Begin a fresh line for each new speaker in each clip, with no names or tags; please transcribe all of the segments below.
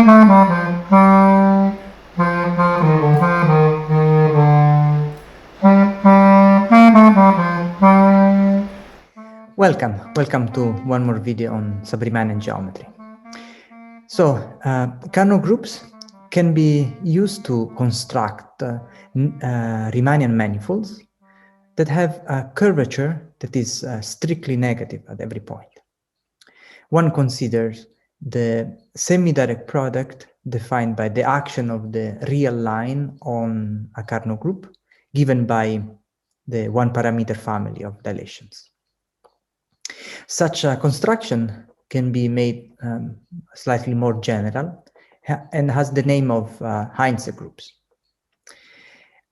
Welcome to one more video on subRiemannian geometry. So, Carnot groups can be used to construct Riemannian manifolds that have a curvature that is strictly negative at every point. One considers the semidirect product defined by the action of the real line on a Carnot group given by the one-parameter family of dilations. Such a construction can be made slightly more general and has the name of Heintze groups.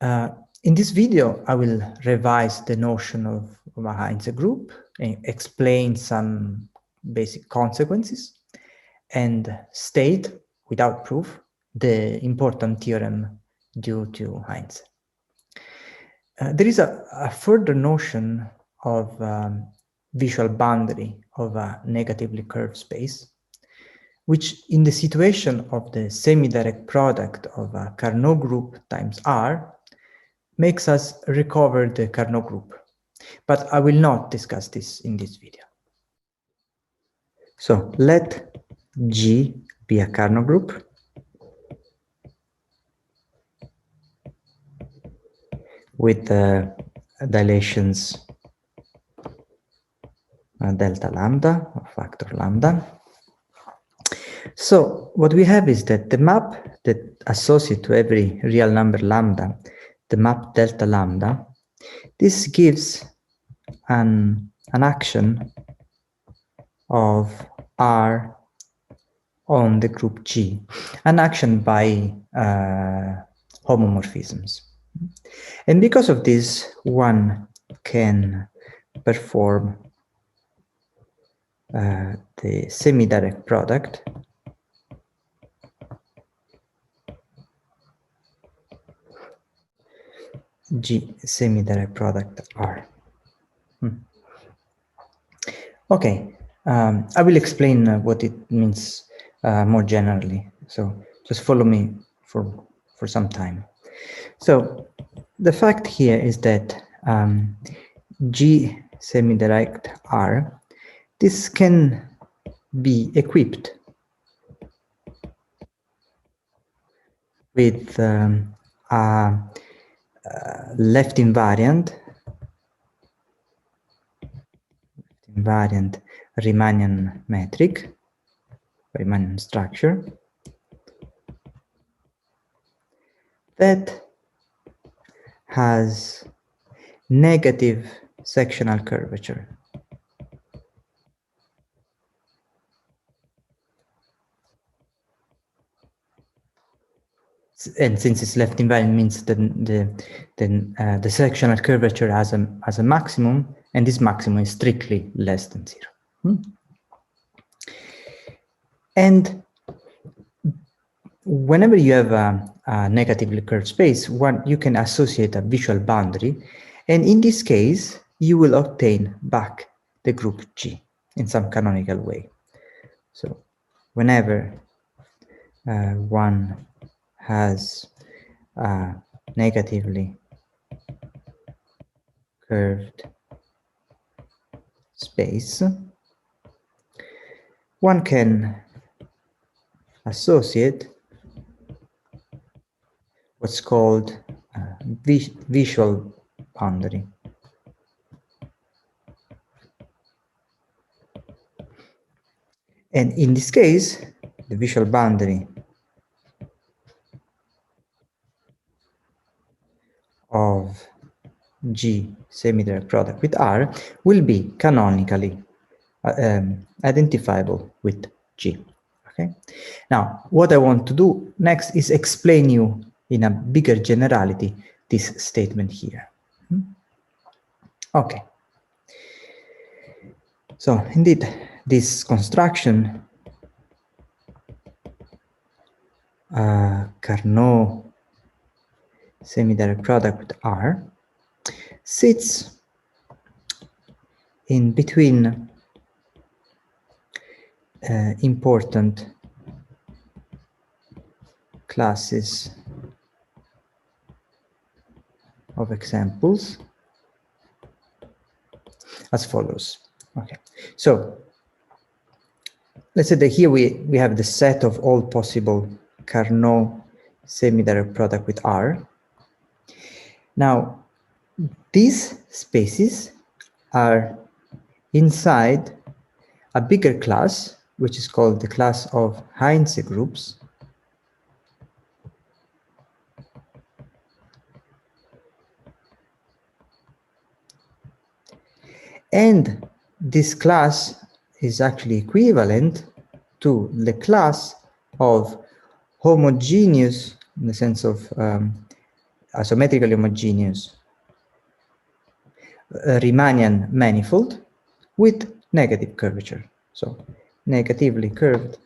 In this video, I will revise the notion of a Heintze group and explain some basic consequences and state, without proof, the important theorem due to Heinz. There is a further notion of visual boundary of a negatively curved space, which in the situation of the semidirect product of a Carnot group times R makes us recover the Carnot group. But I will not discuss this in this video. So let G be a Carnot group with dilations delta lambda or factor lambda. So what we have is that the map that associates to every real number lambda, the map delta lambda, this gives an action of R on the group G, an action by homomorphisms. And because of this, one can perform the semidirect product G semidirect product R. Okay, I will explain what it means more generally. So just follow me for some time. So the fact here is that G semidirect R, this can be equipped with a left invariant Riemannian metric, Riemannian structure that has negative sectional curvature. And since it's left invariant, means that the sectional curvature has a maximum, and this maximum is strictly less than 0. And whenever you have a negatively curved space, you can associate a visual boundary, and in this case, you will obtain back the group G in some canonical way. So whenever one has a negatively curved space, one can associate what's called visual boundary. And in this case, the visual boundary of G semidirect product with R will be canonically identifiable with G. Okay. Now, what I want to do next is explain you in a bigger generality this statement here. Okay. So indeed, this construction Carnot semidirect product with R sits in between important classes of examples as follows. Okay, so let's say that here we have the set of all possible Carnot semidirect product with R. Now, these spaces are inside a bigger class, which is called the class of Heintze groups. And this class is actually equivalent to the class of homogeneous, in the sense of asymmetrically homogeneous Riemannian manifold with negative curvature. So negatively curved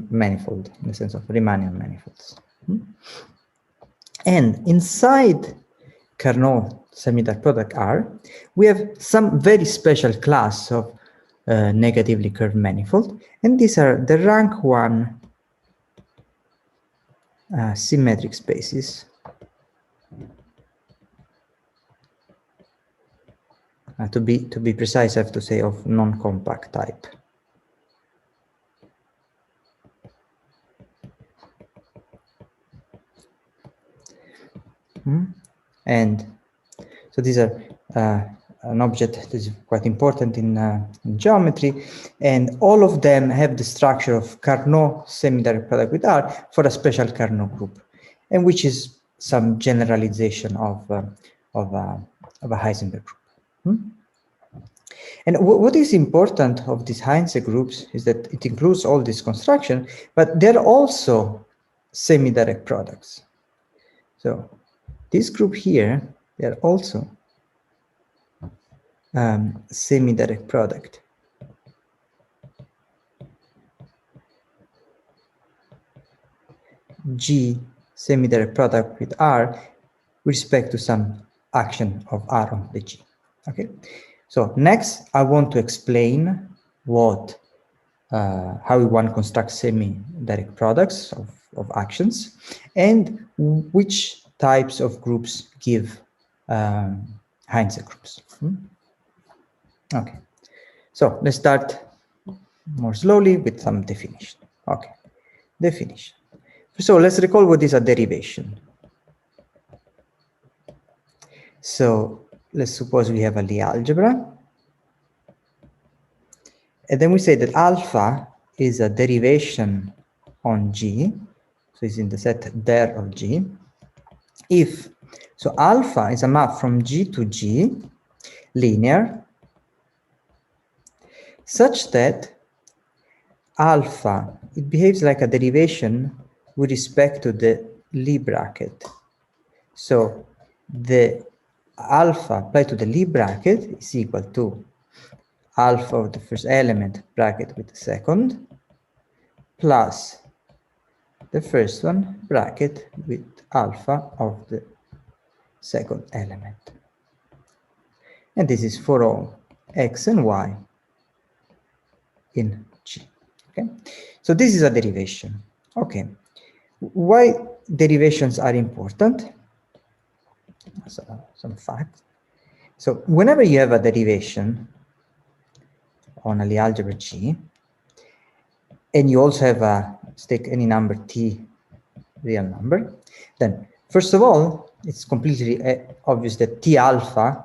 manifold, in the sense of Riemannian manifolds. And inside Carnot semidirect product R, we have some very special class of negatively curved manifold, and these are the rank 1 symmetric spaces. To be precise, I have to say of non-compact type. And so these are an object that is quite important in geometry, and all of them have the structure of Carnot semidirect product with R for a special Carnot group, and which is some generalization of a Heisenberg group. And what is important of these Heintze groups is that it includes all this construction, but they're also semidirect products. So this group here, they're also semidirect product. G semidirect product with R with respect to some action of R on the G. Okay. So next, I want to explain what how one constructs semi-direct products of actions, and which types of groups give Heintze groups. Okay, so let's start more slowly with some definition. Okay, definition. So let's recall what is a derivation. So let's suppose we have a Lie algebra, and then we say that alpha is a derivation on G, so it's in the set der of G. If, so alpha is a map from G to G, linear, such that alpha, it behaves like a derivation with respect to the Lie bracket. So the alpha applied to the Lie bracket is equal to alpha of the first element bracket with the second plus the first one bracket with alpha of the second element. And this is for all x and y in G. Okay, so this is a derivation. Okay, why derivations are important? So, some facts. So whenever you have a derivation on a Lie algebra G, and you also have a, let's take any number t, real number, then first of all, it's completely obvious that T alpha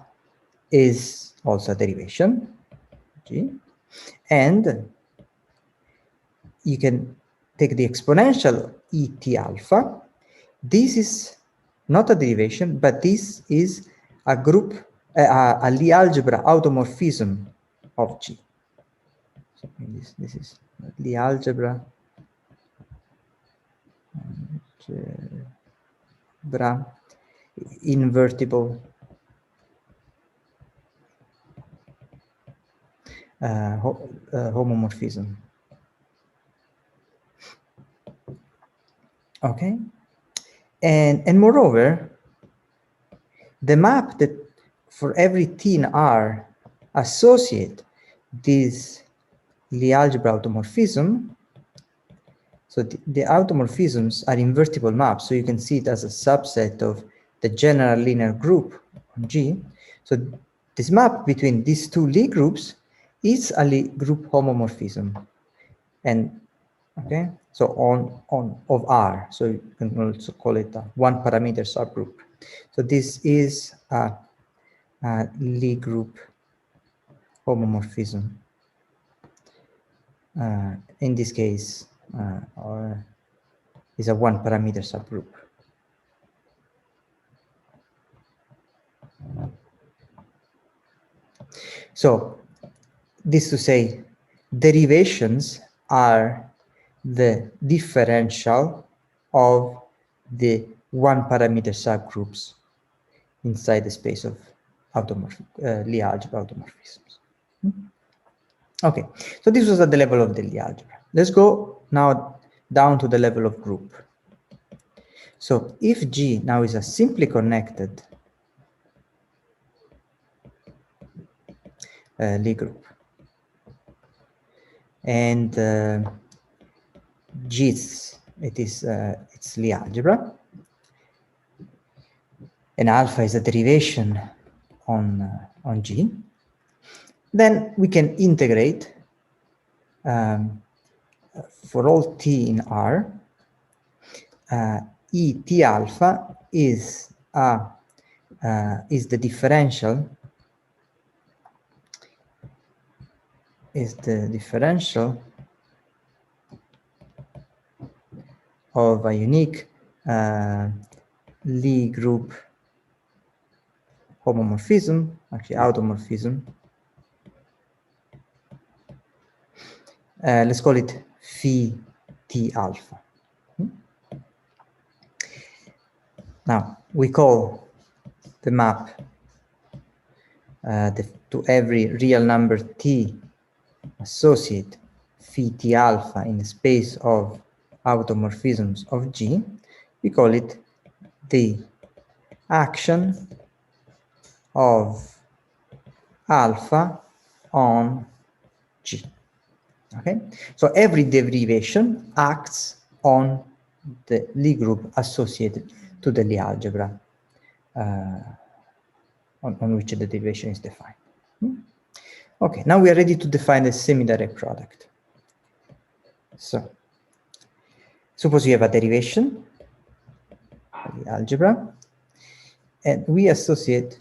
is also a derivation, G, and you can take the exponential Et alpha. This is not a derivation, but this is a group, a Lie algebra automorphism of G. So this is Lie algebra invertible homomorphism. Okay, and moreover, the map that for every t in R associate this Lie algebra automorphism. So the automorphisms are invertible maps, so you can see it as a subset of the general linear group on G. So this map between these two Lie groups is a Lie group homomorphism, and okay, so on of R. So you can also call it a one-parameter subgroup. So this is a Lie group homomorphism. In this case, is a one-parameter subgroup. So this to say, derivations are the differential of the one-parameter subgroups inside the space of Lie algebra automorphisms. Okay, so this was at the level of the Lie algebra. Let's go now down to the level of group. So if G now is a simply connected Lie group, and G it's Lie algebra, and alpha is a derivation on G, then we can integrate for all t in R, E t alpha is the differential of a unique Lie group homomorphism, actually automorphism. Let's call it phi t alpha. Now we call the map to every real number t associate phi t alpha in the space of automorphisms of G. We call it the action of alpha on G. Okay, so every derivation acts on the Lie group associated to the Lie algebra on which the derivation is defined. Okay, now we are ready to define the semidirect product. So suppose you have a derivation, the algebra, and we associate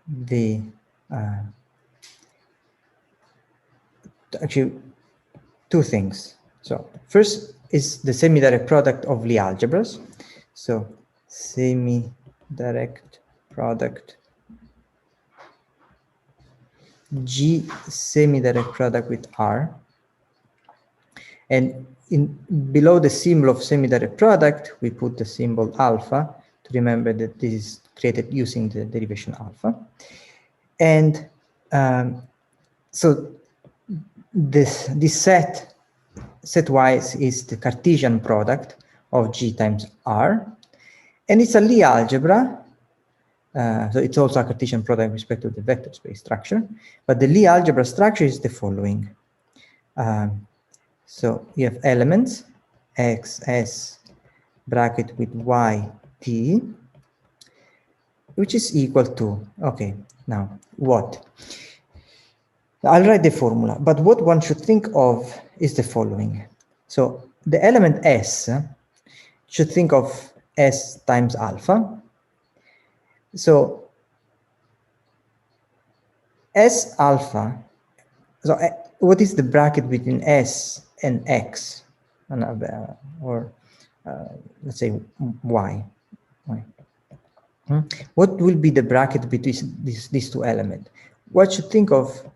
the actually two things. So first is the semidirect product of Lie algebras. So semidirect product G semidirect product with R, and below the symbol of semidirect product we put the symbol alpha to remember that this is created using the derivation alpha. And so this set wise is the Cartesian product of G times R, and it's a Lie algebra. So it's also a Cartesian product with respect to the vector space structure, but the Lie algebra structure is the following. So you have elements x s bracket with y t, which is equal to, okay, now what? I'll write the formula, but what one should think of is the following. So the element s should think of s times alpha. So S alpha, so what is the bracket between S and X, or let's say Y? What will be the bracket between these two elements? What should think of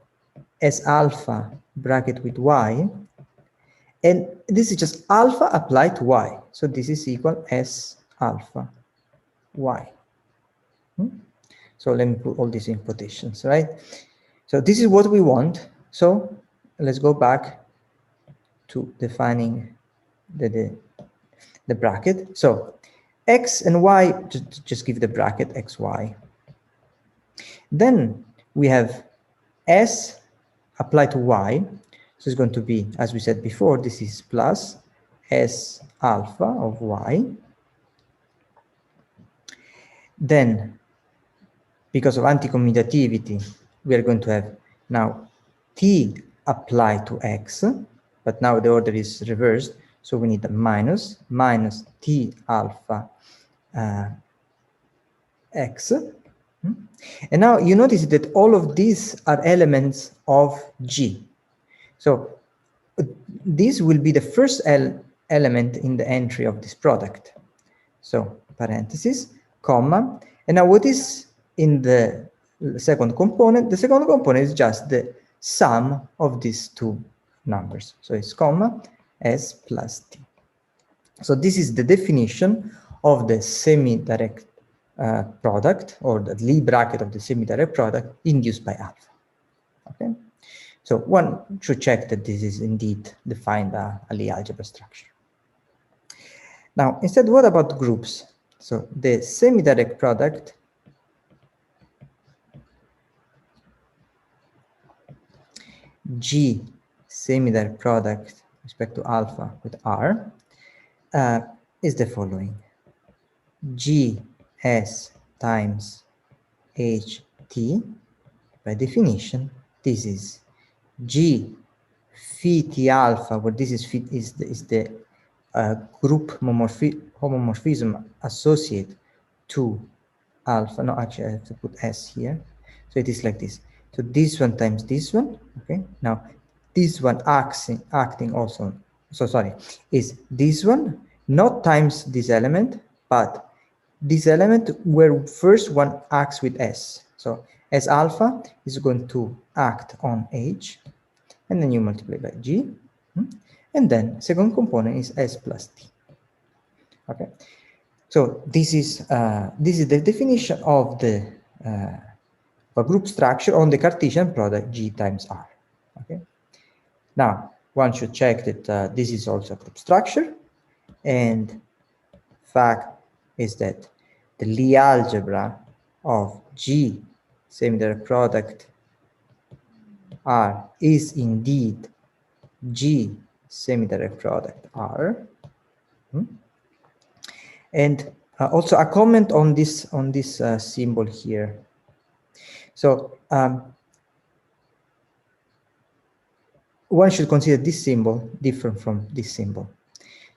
S alpha bracket with Y, and this is just alpha applied to Y. So this is equal S alpha Y. So let me put all these in quotations, right? So this is what we want. So let's go back to defining the bracket. So X and Y, just give the bracket XY. Then we have S applied to Y. So it's going to be, as we said before, this is plus S alpha of Y. Then, because of anticommutativity, we are going to have now T applied to X, but now the order is reversed. So we need a minus T alpha X. And now you notice that all of these are elements of G. So this will be the first element in the entry of this product. So parentheses, comma, and now what is in the second component? The second component is just the sum of these two numbers. So it's comma, S plus T. So this is the definition of the semi-direct product, or the Lie bracket of the semi-direct product induced by alpha. Okay, so one should check that this is indeed defined a Lie algebra structure. Now, instead, what about groups? So the semi-direct product G semi-direct product with respect to alpha with R is the following: GS times HT. By definition, this is G phi T alpha, where this is phi is the group homomorphism associated to alpha. No, actually I have to put S here. So it is like this. So this one times this one. Okay. Now this one acting also. So sorry, is this one not times this element, but this element where first one acts with S. So S alpha is going to act on H, and then you multiply by G, and then second component is S plus T. Okay, so this is the definition of the a group structure on the Cartesian product G times R. Okay, now one should check that this is also a group structure, and fact is that the Lie algebra of G semidirect product R is indeed G semidirect product R. And also a comment on this symbol here. So one should consider this symbol different from this symbol.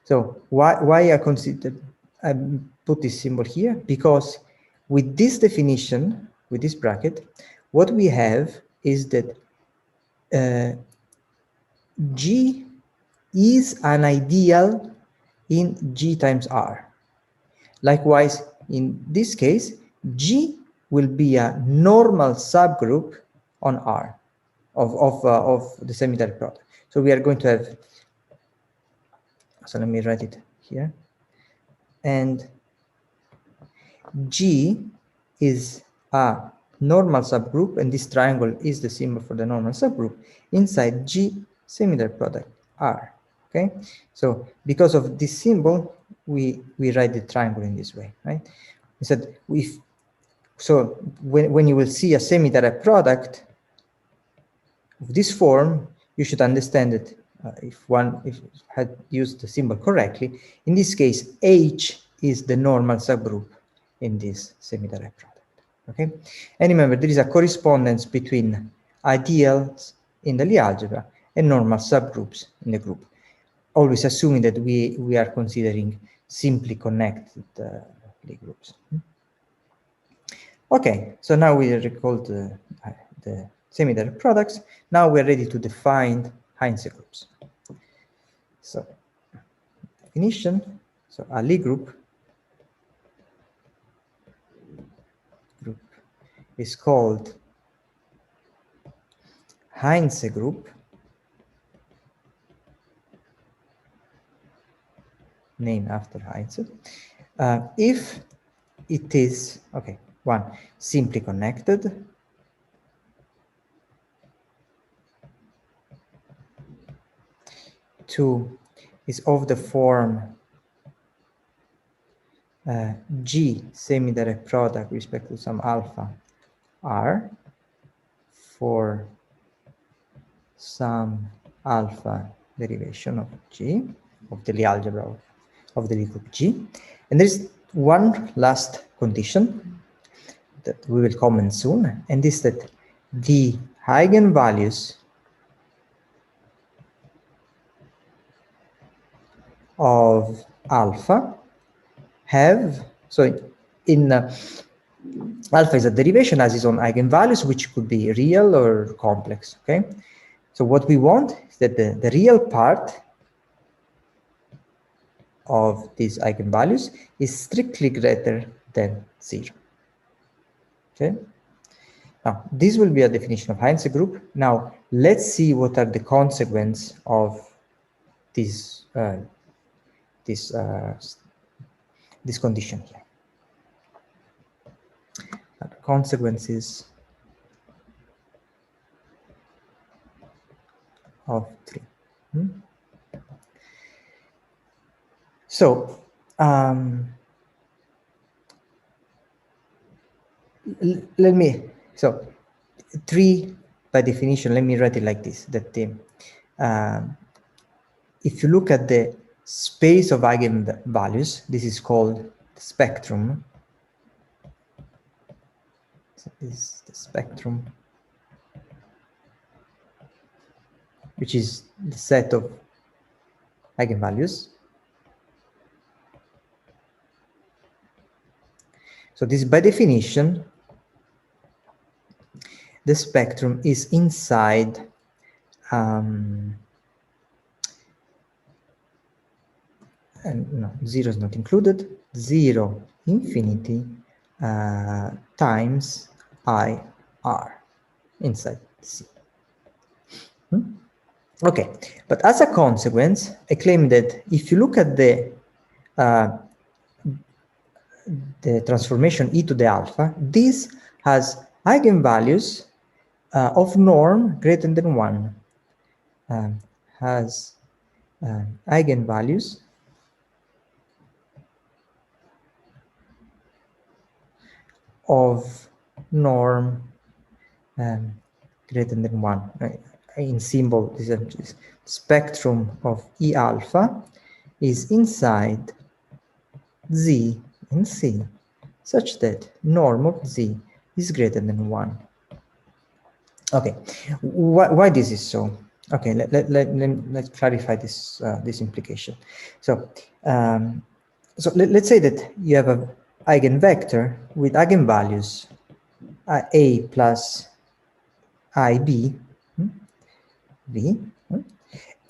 So why I put this symbol here? Because with this definition, with this bracket, what we have is that G is an ideal in G times R. Likewise, in this case, G will be a normal subgroup on R of the semidirect product. So we are going to have, so let me write it here. And G is a normal subgroup, and this triangle is the symbol for the normal subgroup inside G semidirect product R. Okay, so because of this symbol, we write the triangle in this way, right? Instead, so when you will see a semidirect product of this form, you should understand that if had used the symbol correctly, in this case, H is the normal subgroup in this semidirect product. Okay, and remember, there is a correspondence between ideals in the Lie algebra and normal subgroups in the group, always assuming that we are considering simply connected Lie groups. Okay, so now we recall the semidirect products. Now we're ready to define Heintze groups. So definition, so a Lie group is called Heintze group named after Heintze if it is, okay, one, simply connected, two, is of the form G semidirect product with respect to some alpha R for some alpha derivation of G, of the Lie algebra of the Lie group G. And there's one last condition that we will comment soon, and is that the eigenvalues of alpha have, so in alpha is a derivation, has its own eigenvalues, which could be real or complex, okay? So what we want is that the real part of these eigenvalues is strictly greater than 0, okay? Now, this will be a definition of Heintze group. Now, let's see what are the consequences of this this condition here. The consequences of 3. So, let me, so 3 by definition, let me write it like this, that if you look at the space of eigenvalues, this is called the spectrum. So this is the spectrum, which is the set of eigenvalues. So this, by definition, the spectrum is inside and no, 0 is not included, 0, infinity, times IR inside C. Okay, but as a consequence, I claim that if you look at the transformation e to the alpha, this has eigenvalues of norm greater than 1, has eigenvalues of norm greater than 1. In symbol, this is spectrum of E alpha is inside Z in C, such that norm of Z is greater than 1. Okay, why this is so? Okay, let's clarify this this implication. So, let's say that you have an eigenvector with eigenvalues A plus IB, V,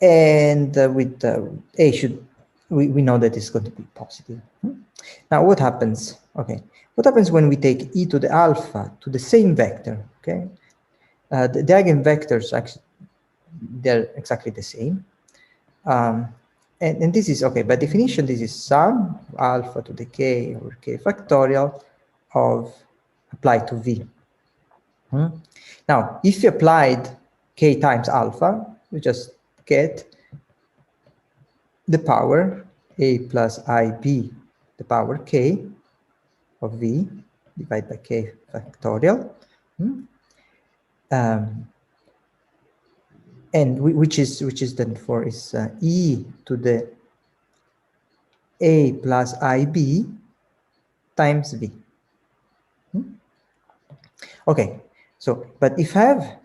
and with A should, we know that it's going to be positive. Now what happens? Okay, what happens when we take e to the alpha to the same vector? Okay, the eigenvectors actually, they're exactly the same. And this is, okay, by definition, this is sum alpha to the k over k factorial of applied to V. Now, if you applied k times alpha, you just get the power a plus ib, the power k of V divided by k factorial. And which is then for is e to the a plus ib times V. Okay, so but if I have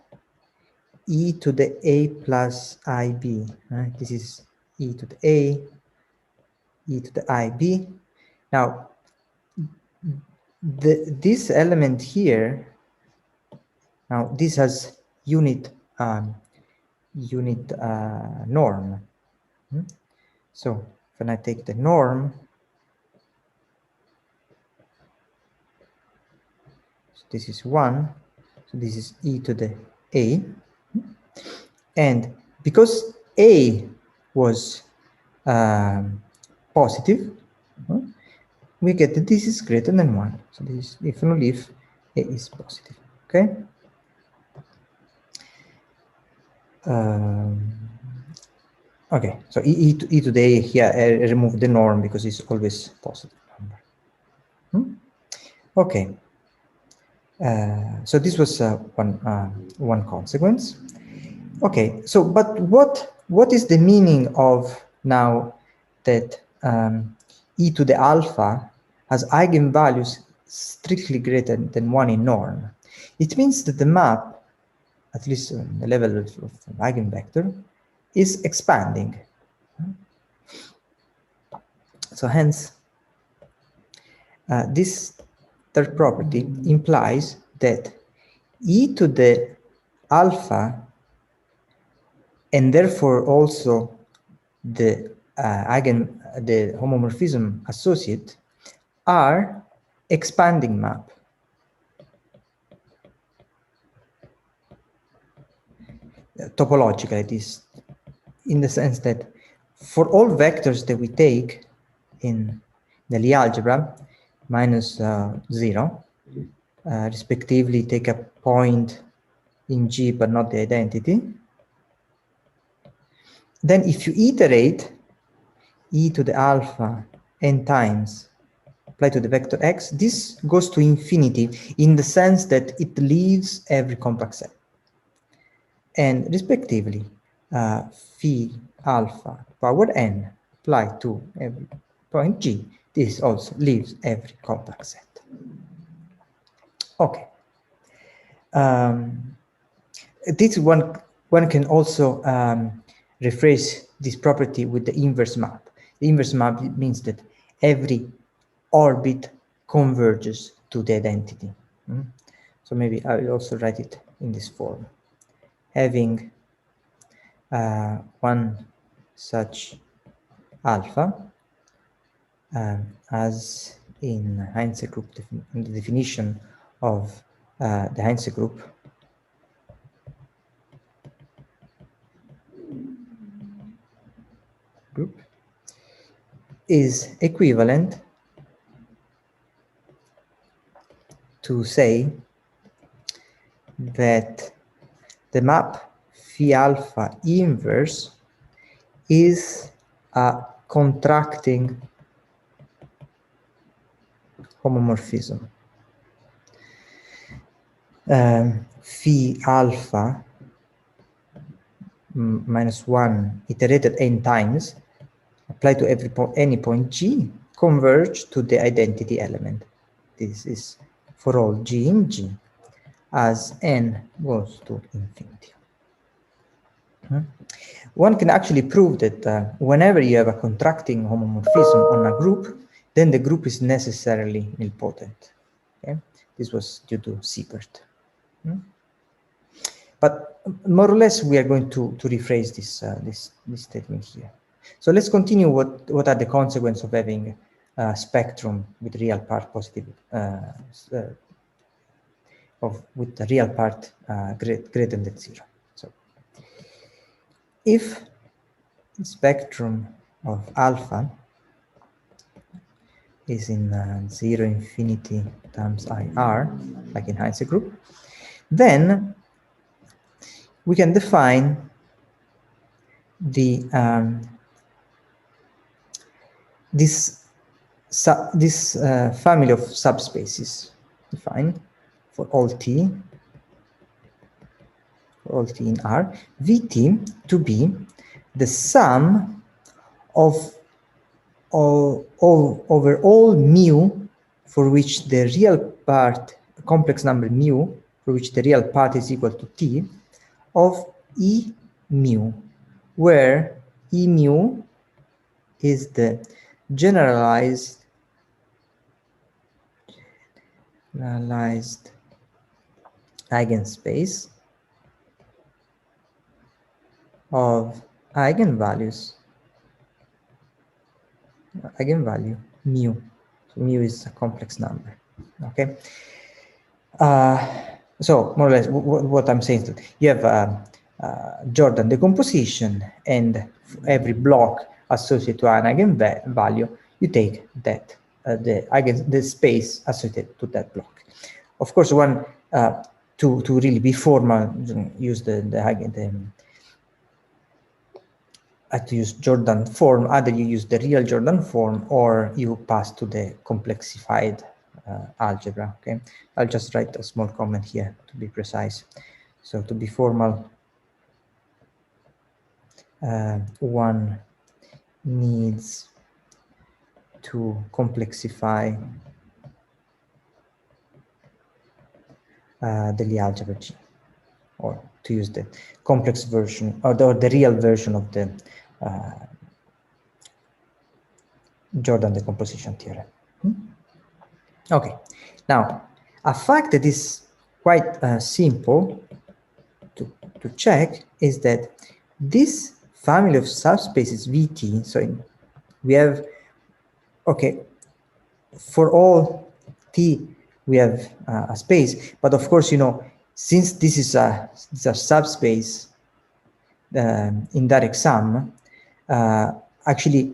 e to the a plus ib, right? This is e to the a, e to the ib. Now, this element here, now this has unit norm. So when I take the norm, so this is 1, so this is e to the a, and because a was positive, we get that this is greater than 1. So this is if and only if a is positive. Okay. Okay, so e to the a here, I remove the norm because it's always positive number. Okay. So this was one consequence. Okay, so but what is the meaning of now that e to the alpha has eigenvalues strictly greater than 1 in norm? It means that the map, at least on the level of eigenvector, is expanding. So hence, this third property implies that e to the alpha, and therefore also the the homomorphism associate, are expanding map. Topologically, it is in the sense that for all vectors that we take in the Lie algebra, minus 0, respectively take a point in G but not the identity, then if you iterate e to the alpha n times apply to the vector x, this goes to infinity in the sense that it leaves every compact set. And respectively, phi alpha power n applied to every point G, this also leaves every compact set. Okay. This one can also rephrase this property with the inverse map. The inverse map means that every orbit converges to the identity. So maybe I will also write it in this form. Having one such alpha, as in Heintze group, in the definition of the Heintze group, is equivalent to say that the map phi alpha inverse is a contracting homomorphism. Phi alpha minus 1 iterated n times applied to any point G converge to the identity element. This is for all G in G as n goes to infinity. One can actually prove that whenever you have a contracting homomorphism on a group, then the group is necessarily nilpotent. Okay? This was due to Siebert. But more or less, we are going to rephrase this statement here. So let's continue what are the consequences of having a spectrum with real part positive, with the real part greater than 0. So if the spectrum of alpha is in 0 infinity times IR, like in Heintze group, then we can define the this family of subspaces defined for all t in R, Vt to be the sum of over all mu for which the real part, complex number mu, for which the real part is equal to t, of E mu, where E mu is the generalized eigenspace of eigenvalue mu. So mu is a complex number. Okay. So more or less, what I'm saying is that you have Jordan decomposition, and every block associated to an eigenvalue, you take that the space associated to that block. Of course, one to really be formal, use to use Jordan form. Either you use the real Jordan form or you pass to the complexified algebra. Okay, I'll just write a small comment here to be precise. So to be formal, one needs to complexify the Lie algebra G, or to use the complex version or the real version of the Jordan decomposition theorem. Okay, now a fact that is quite simple to check is that this family of subspaces Vt, so we have, okay, for all T we have a space, but of course, you know, since this is a subspace in direct sum, actually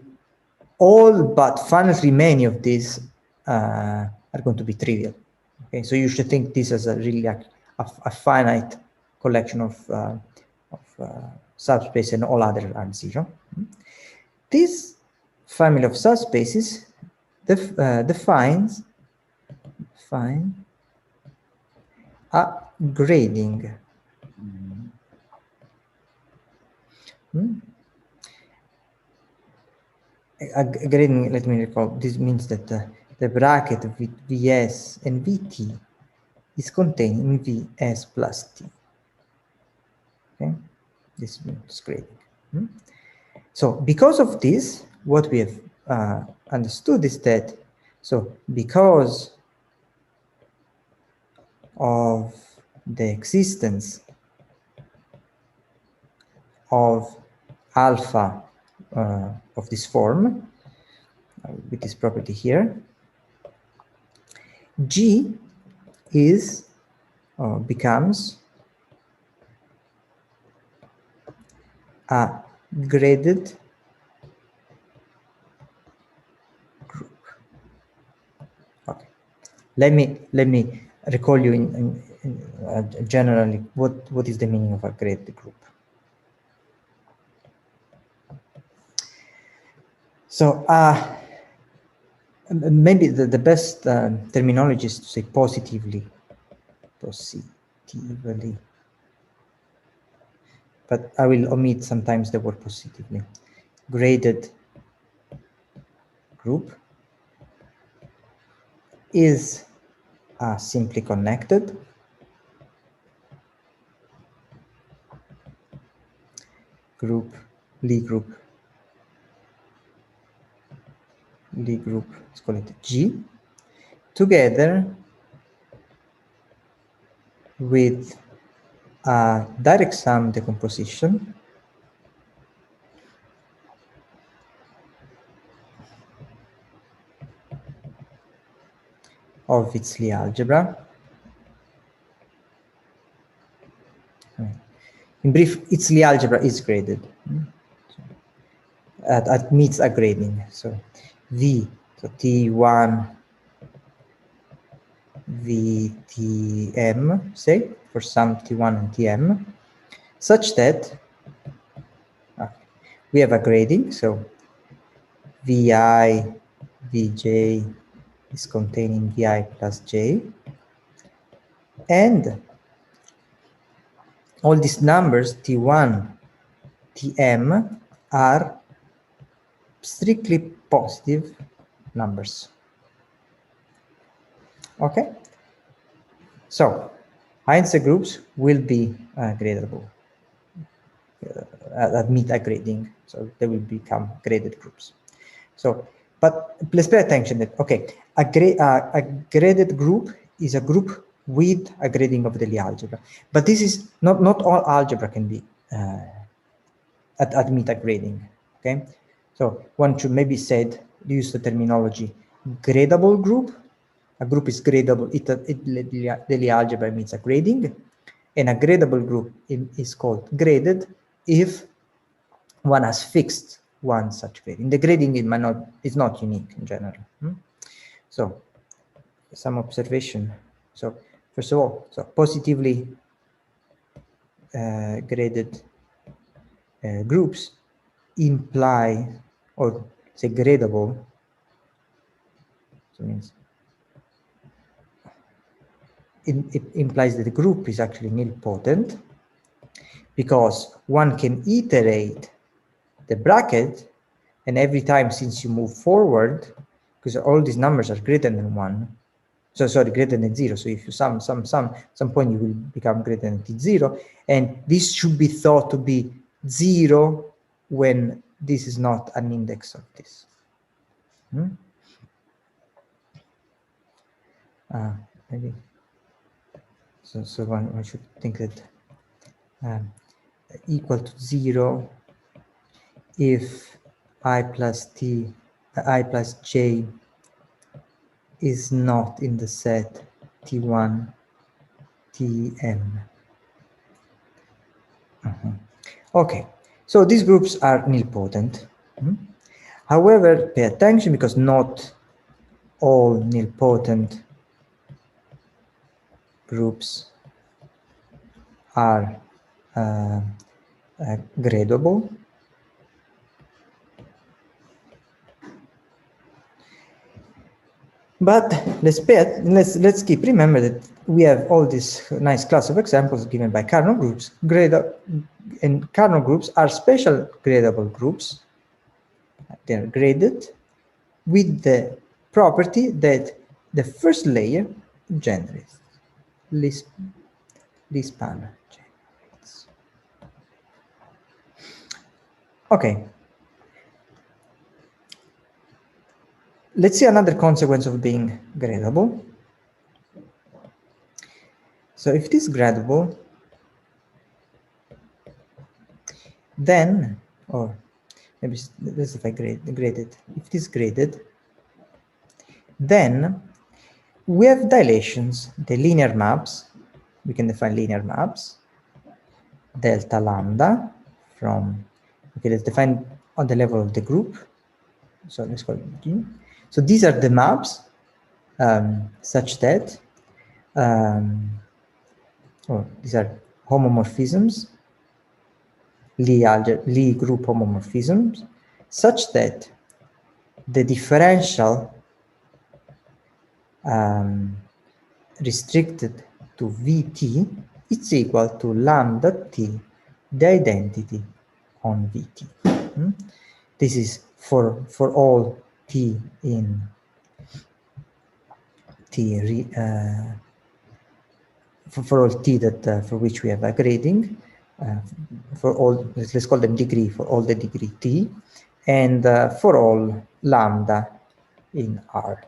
all but finitely many of these are going to be trivial. Okay, so you should think this as a really a finite collection of subspace, and all other are zero. This family of subspaces defines a grading. A grading, let me recall, this means that the bracket with Vs and Vt is contained in Vs plus T. Okay, this means grading. So because of this, what we have understood is that, so because of the existence of alpha of this form, with this property here, G is becomes a graded group. Okay, let me recall you in generally what is the meaning of a graded group. So maybe the best terminology is to say positively, but I will omit sometimes the word positively. Graded group is simply connected group, Lie group, let's call it G, together with a direct sum decomposition of its Lie algebra. In brief, its Lie algebra is graded. Admits a grading. So V, so T1 VTM, say, for some T1 and Tm, such that we have a grading. So Vi, Vj is containing Vi plus j, and all these numbers T1, Tm are strictly positive numbers. Okay, so Heintze groups will be gradable, admit a grading, so they will become graded groups. So, but please pay attention that, okay, a graded group is a group with a grading of the Lie algebra, but this is not all algebra can be admit a grading. Okay, so one should maybe use the terminology gradable group. A group is gradable, the Lie algebra means a grading, and a gradable group is called graded if one has fixed one such grading. The grading is not unique in general. So some observation. So first of all, so positively graded groups imply, or say gradable, so means it implies that the group is actually nilpotent, because one can iterate the bracket, and every time since you move forward, because all these numbers are greater than 1, so sorry, greater than 0, so if you sum, some point you will become greater than t0, and this should be thought to be 0 when this is not an index of this. Maybe so one should think that equal to 0 if I plus j is not in the set T1, Tm. Okay, so these groups are nilpotent. However, pay attention, because not all nilpotent groups are gradable. But let's keep remember that we have all this nice class of examples given by Carnot groups. And Carnot groups are special gradable groups. They're graded with the property that the first layer generates, least span generates. Okay. Let's see another consequence of being gradable. So if it is gradable, then, or maybe this if I graded, if it is graded, then we have dilations, the linear maps. We can define linear maps, delta lambda from, okay, let's define on the level of the group. So let's call it G. So these are the maps such that, these are homomorphisms, Lie group homomorphisms, such that the differential restricted to Vt is equal to lambda t, the identity on Vt. This is for all t in t for all t that for which we have a grading, for all, let's call them degree, for all the degree t, and for all lambda in R.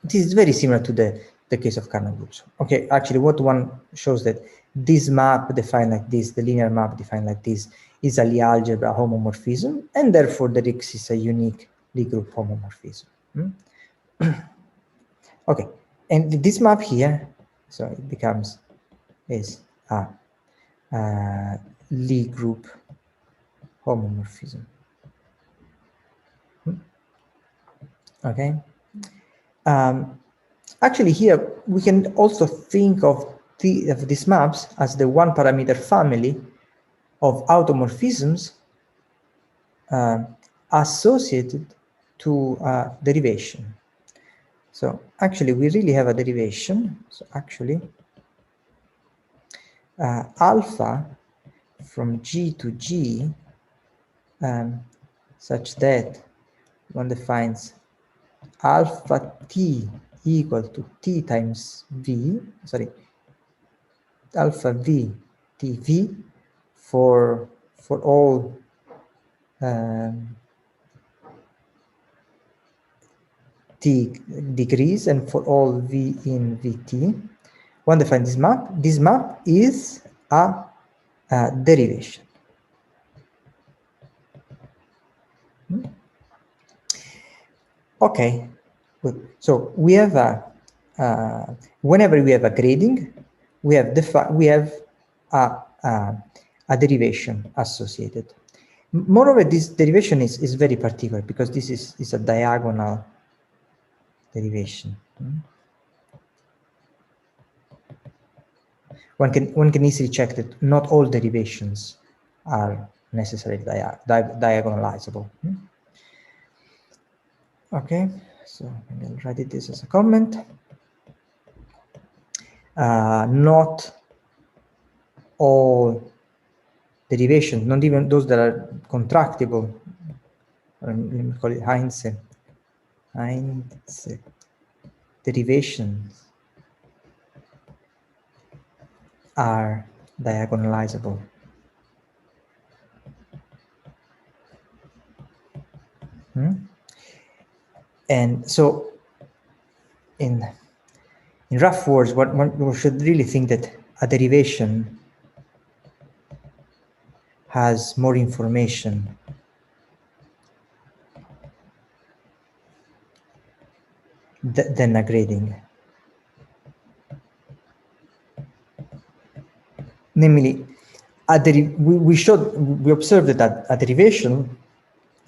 This is very similar to the case of Carnot groups. Okay, actually what one shows that this map defined like this, the linear map defined like this, is a Lie algebra homomorphism, and therefore there exists a unique Lie group homomorphism. Okay, and this map here, so it becomes is a Lie group homomorphism. Okay. Actually, here we can also think of these maps as the one parameter family of automorphisms associated to derivation. So actually, we really have a derivation. So actually, alpha from G to G, such that one defines alpha t equal to t times v, sorry, alpha v t v for all t degrees and for all v in vt. One defines this map. This map is a derivation. Okay, good. So we have a whenever we have a grading, we have a derivation associated. Moreover, this derivation is very particular because this is a diagonal derivation. One can easily check that not all derivations are necessarily diagonalizable. Okay, so I'll write this as a comment. not all derivations, not even those that are contractible, let me call it Heintze derivations are diagonalizable. And so in rough words, what one should really think that a derivation has more information than a grading. Namely, we observed that a derivation,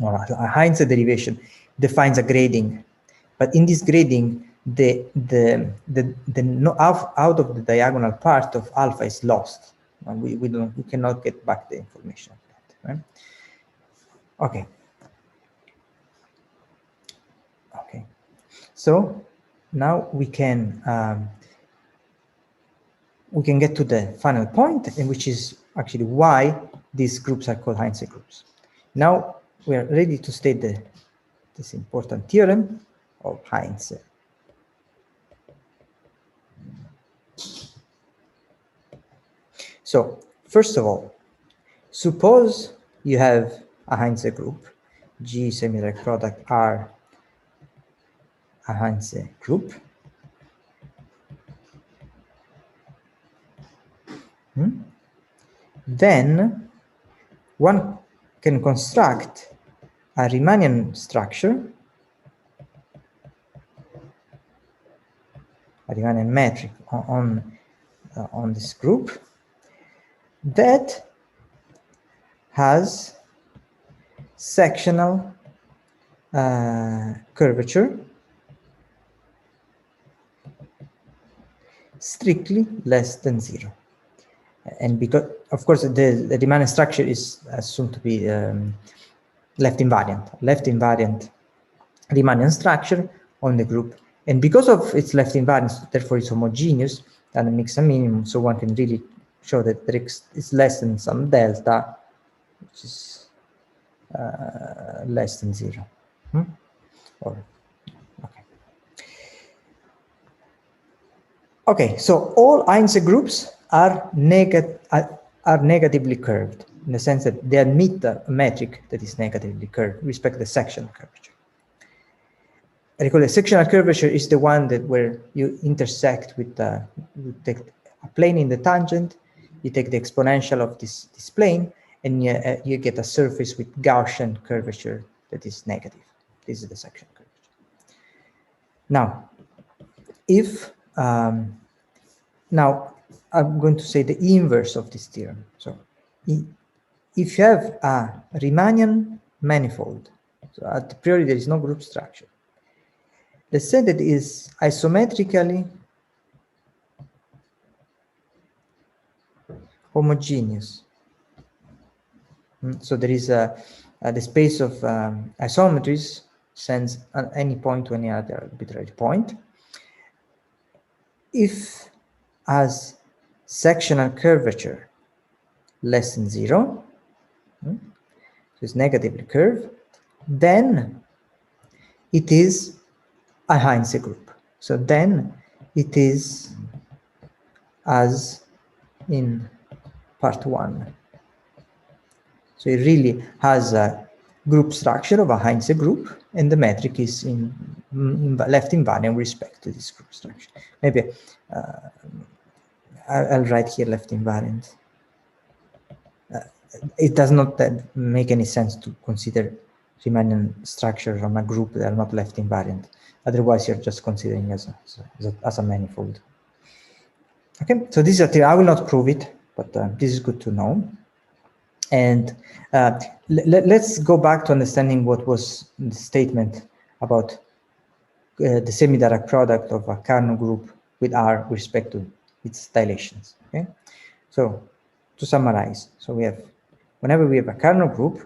or a Heintze derivation, defines a grading, but in this grading, the out of the diagonal part of alpha is lost, and we cannot get back the information of that, right? Okay. Okay. So now we can get to the final point, and which is actually why these groups are called Heintze groups. Now we are ready to state this important theorem of Heintze. So first of all, suppose you have a Heintze group, G semidirect product R a Heintze group. Then one can construct a Riemannian structure, a Riemannian metric on this group that has sectional curvature strictly less than 0. And because, of course, the Riemannian structure is assumed to be left invariant Riemannian structure on the group. And because of its left invariance, therefore it's homogeneous, and it makes a minimum, so one can really show that there is less than some delta, which is less than 0. Okay, so all Heintze groups are negatively curved, in the sense that they admit a metric that is negatively curved with respect to the sectional curvature. I recall the sectional curvature is the one that where you intersect with you take a plane in the tangent, you take the exponential of this plane, and you get a surface with Gaussian curvature that is negative. This is the sectional curvature. Now, if now I'm going to say the inverse of this theorem. So if you have a Riemannian manifold, so at priori there is no group structure, let's say that it is isometrically homogeneous. So there is the space of isometries sends at any point to any other arbitrary point. If has sectional curvature less than 0, so it's negatively curved, then it is a Heintze group. So then it is as in part 1. So it really has a group structure of a Heintze group, and the metric is in left invariant with respect to this group structure. Maybe I'll write here left invariant. It does not make any sense to consider Riemannian structures on a group that are not left invariant. Otherwise, you're just considering as a manifold. Okay, so this is a theorem. I will not prove it, but this is good to know. And let's go back to understanding what was the statement about the semidirect product of a Carnot group with R with respect to its dilations. Okay, so to summarize, so we have, whenever we have a Carnot group,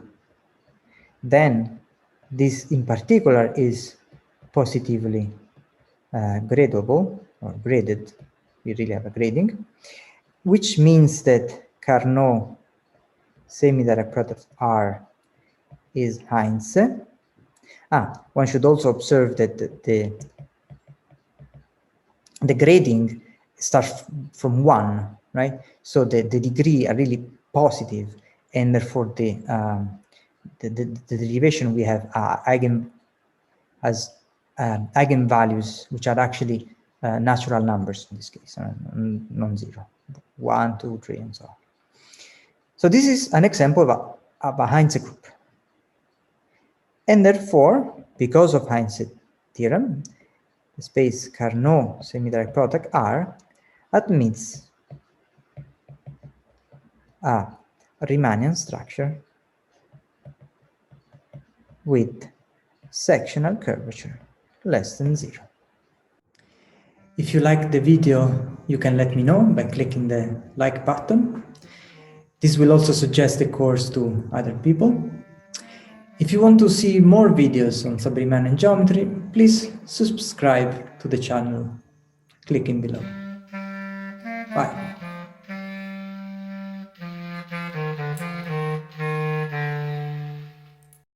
then this in particular is positively gradable or graded we really have a grading, which means that Carnot semidirect product R is Heinz. One should also observe that the grading starts from 1, right? So the degree are really positive, and therefore the derivation we have eigenvalues, which are actually natural numbers in this case, non-zero, 1, 2, 3, and so on. So this is an example of a Heintze group. And therefore, because of Heintze theorem, the space Carnot semidirect product R admits a Riemannian structure with sectional curvature less than 0. If you like the video, you can let me know by clicking the like button. This will also suggest the course to other people. If you want to see more videos on subRiemannian geometry, please subscribe to the channel clicking below. Bye.